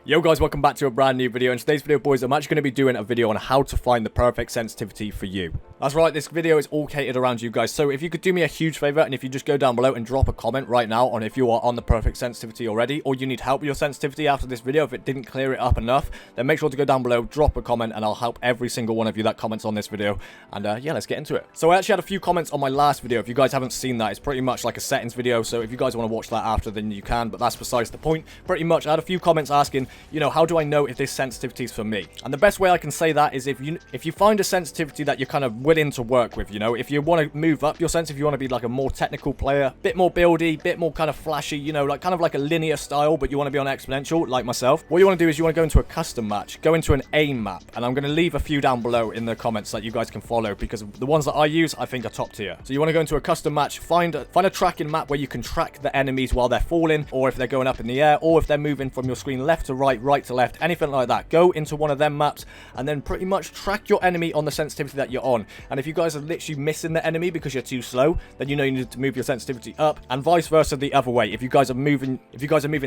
Yo guys, welcome back to a brand new video. In today's video, boys, I'm actually going to be doing a video on how to find the perfect sensitivity for you. That's right, this video is all catered around you guys. So if you could do me a huge favor, and if you just go down below and drop a comment right now on if you are on the perfect sensitivity already, or you need help with your sensitivity after this video, if it didn't clear it up enough, then make sure to go down below, drop a comment, and I'll help every single one of you that comments on this video. And yeah, let's get into it. So I actually had a few comments on my last video. If you guys haven't seen that, it's pretty much like a settings video. So if you guys want to watch that after, then you can, but that's besides the point. Pretty much, I had a few comments asking, you know, how do I know if this sensitivity is for me? And the best way I can say that is if you find a sensitivity that you're kind of willing to work with, you know, if you want to move up your sense, if you want to be like a more technical player, bit more buildy, bit more kind of flashy, you know, like kind of like a linear style, but you want to be on exponential like myself, what you want to do is you want to go into a custom match, go into an aim map, and I'm going to leave a few down below in the comments that you guys can follow, because the ones that I use I think are top tier. So you want to go into a custom match, find a tracking map where you can track the enemies while they're falling, or if they're going up in the air, or if they're moving from your screen left to right, right to left, anything like that. Go into one of them maps and then pretty much track your enemy on the sensitivity that you're on. And if you guys are literally missing the enemy because you're too slow, then you know you need to move your sensitivity up, and vice versa the other way. If you guys are moving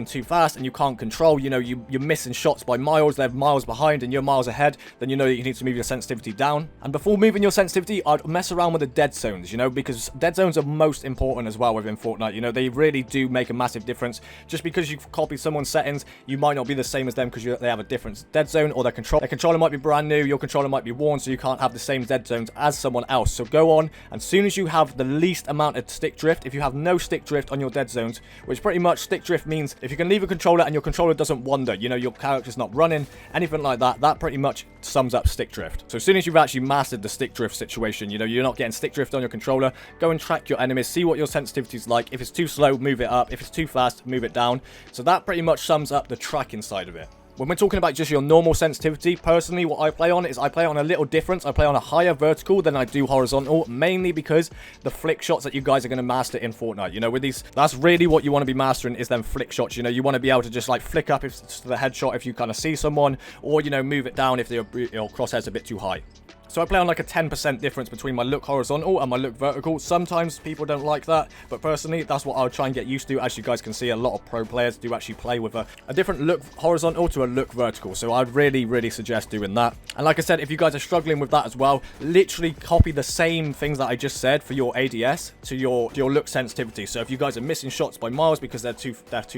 too fast and you can't control, you know, you're missing shots by miles, they're miles behind and you're miles ahead, then you know that you need to move your sensitivity down. And before moving your sensitivity, I'd mess around with the dead zones, you know, because dead zones are most important as well within Fortnite. You know, they really do make a massive difference. Just because you've copied someone's settings, you might not be the same as them because they have a different dead zone, or their controller might be brand new, your controller might be worn, so you can't have the same dead zones as someone else. So go on, and as soon as you have the least amount of stick drift, if you have no stick drift on your dead zones, which pretty much stick drift means if you can leave a controller and your controller doesn't wander, you know, your character's not running, anything like that, that pretty much sums up stick drift. So as soon as you've actually mastered the stick drift situation, you know, you're not getting stick drift on your controller, go and track your enemies, see what your sensitivity is like. If it's too slow, move it up. If it's too fast, move it down. So that pretty much sums up the tracking side of it. When we're talking about just your normal sensitivity, personally, what I play on is I play on a little difference. I play on a higher vertical than I do horizontal, mainly because the flick shots that you guys are going to master in Fortnite. You know, with these, that's really what you want to be mastering, is them flick shots. You know, you want to be able to just like flick up if it's the headshot if you kind of see someone, or, you know, move it down if your crosshair's a bit too high. So I play on like a 10% difference between my look horizontal and my look vertical. Sometimes people don't like that, but personally, that's what I would try and get used to. As you guys can see, a lot of pro players do actually play with a different look horizontal to a look vertical. So I'd really suggest doing that. And like I said, if you guys are struggling with that as well, literally copy the same things that I just said for your ADS to your look sensitivity. So if you guys are missing shots by miles because they're too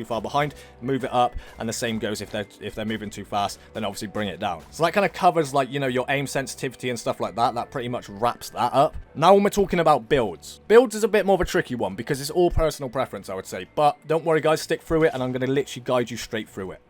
far behind, move it up. And the same goes if they're moving too fast, then obviously bring it down. So that kind of covers, like, you know, your aim sensitivity and stuff like that. That pretty much wraps that up. Now when we're talking about builds is a bit more of a tricky one because it's all personal preference, I would say. But don't worry guys, stick through it and I'm going to literally guide you straight through it.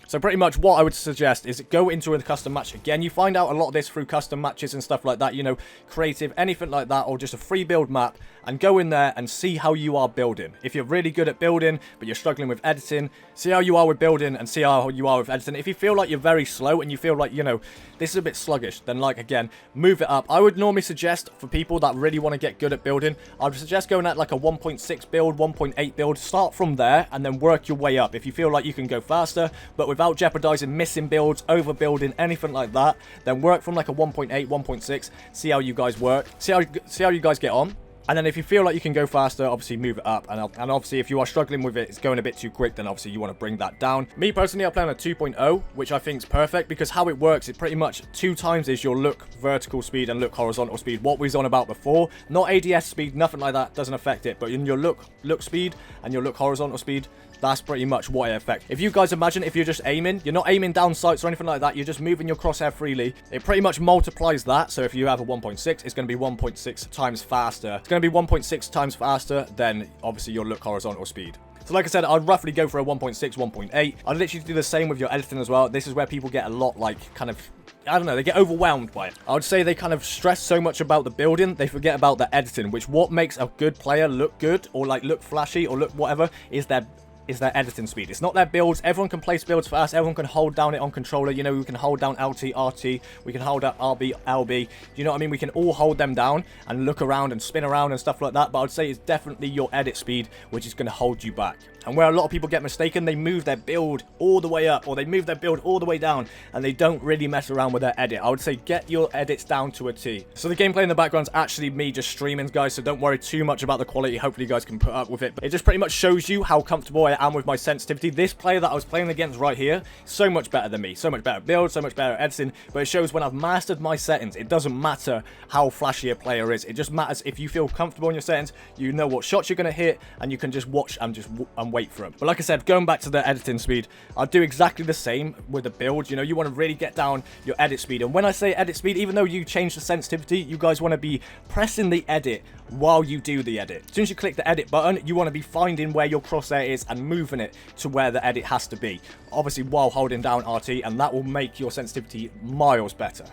So pretty much what I would suggest is go into a custom match. Again, you find out a lot of this through custom matches and stuff like that, you know, creative, anything like that, or just a free build map, and go in there and see how you are building. If you're really good at building, but you're struggling with editing, see how you are with building and see how you are with editing. If you feel like you're very slow and you feel like, you know, this is a bit sluggish, then, like, again, move it up. I would normally suggest for people that really want to get good at building, I would suggest going at like a 1.6 build, 1.8 build. Start from there and then work your way up. If you feel like you can go faster, but without jeopardizing missing builds, overbuilding, anything like that, then work from like a 1.8, 1.6, see how you guys work, see how you guys get on. And then if you feel like you can go faster, obviously move it up. And obviously if you are struggling with it, it's going a bit too quick, then obviously you want to bring that down. Me personally, I play on a 2.0, which I think is perfect because how it works, it pretty much 2 times is your look vertical speed and look horizontal speed. What we was on about before, not ADS speed, nothing like that, doesn't affect it. But in your look speed and your look horizontal speed, that's pretty much what it affects. If you guys imagine, if you're just aiming, you're not aiming down sights or anything like that, you're just moving your crosshair freely, it pretty much multiplies that. So if you have a 1.6, it's going to be 1.6 times faster. It's going to be 1.6 times faster than obviously your look horizontal speed. So like I said, I'd roughly go for a 1.6, 1.8. I'd literally do the same with your editing as well. This is where people get a lot, like, kind of, I don't know, they get overwhelmed by it. I would say they kind of stress so much about the building, they forget about the editing, which what makes a good player look good, or like look flashy, or look whatever, is their editing speed. It's not their builds. Everyone can place builds fast. Everyone can hold down it on controller. You know, we can hold down LT, RT. We can hold up RB, LB. You know what I mean? We can all hold them down and look around and spin around and stuff like that. But I'd say it's definitely your edit speed which is going to hold you back. And where a lot of people get mistaken, they move their build all the way up, or they move their build all the way down, and they don't really mess around with their edit. I would say get your edits down to a T. So the gameplay in the background is actually me just streaming, guys, so don't worry too much about the quality. Hopefully you guys can put up with it. But it just pretty much shows you how comfortable I am with my sensitivity. This player that I was playing against right here, so much better than me. So much better build, so much better editing, but it shows when I've mastered my settings. It doesn't matter how flashy a player is. It just matters if you feel comfortable in your settings, you know what shots you're going to hit, and you can just watch and wait for them. But like I said, going back to the editing speed, I'll do exactly the same with the build. You know, you want to really get down your edit speed. And when I say edit speed, even though you change the sensitivity, you guys want to be pressing the edit while you do the edit. As soon as you click the edit button, you want to be finding where your crosshair is and moving it to where the edit has to be. Obviously, while holding down RT, and that will make your sensitivity miles better.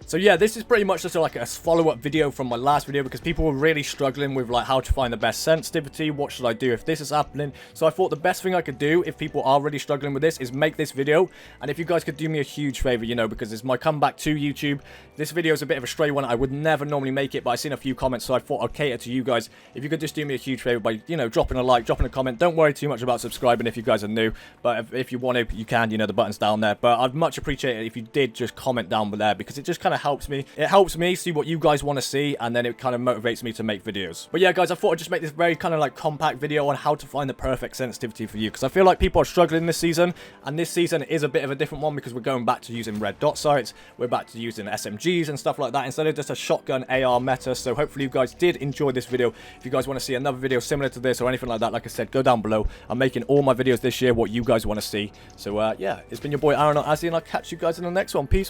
So yeah, this is pretty much just like a follow-up video from my last video, because people were really struggling with like how to find the best sensitivity. What should I do if this is happening? So I thought the best thing I could do if people are really struggling with this is make this video. And if you guys could do me a huge favor, you know, because it's my comeback to YouTube. This video is a bit of a stray one. I would never normally make it, but I've seen a few comments, so I thought I'd cater to you guys. If you could just do me a huge favor by, you know, dropping a like, dropping a comment. Don't worry too much about subscribing if you guys are new, but if you want to, you can, you know, the button's down there. But I'd much appreciate it if you did just comment down there, because it just kind of helps me. It helps me see what you guys want to see, and then it kind of motivates me to make videos. But yeah, guys, I thought I'd just make this very kind of like compact video on how to find the perfect sensitivity for you, because I feel like people are struggling this season, and this season is a bit of a different one because we're going back to using red dot sights. We're back to using SMGs and stuff like that instead of just a shotgun AR meta. So hopefully you guys did enjoy this video. If you guys want to see another video similar to this or anything like that, like I said, go down below. I'm making all my videos this year what you guys want to see. So yeah, it's been your boy Aaron, and I'll catch you guys in the next one. Peace.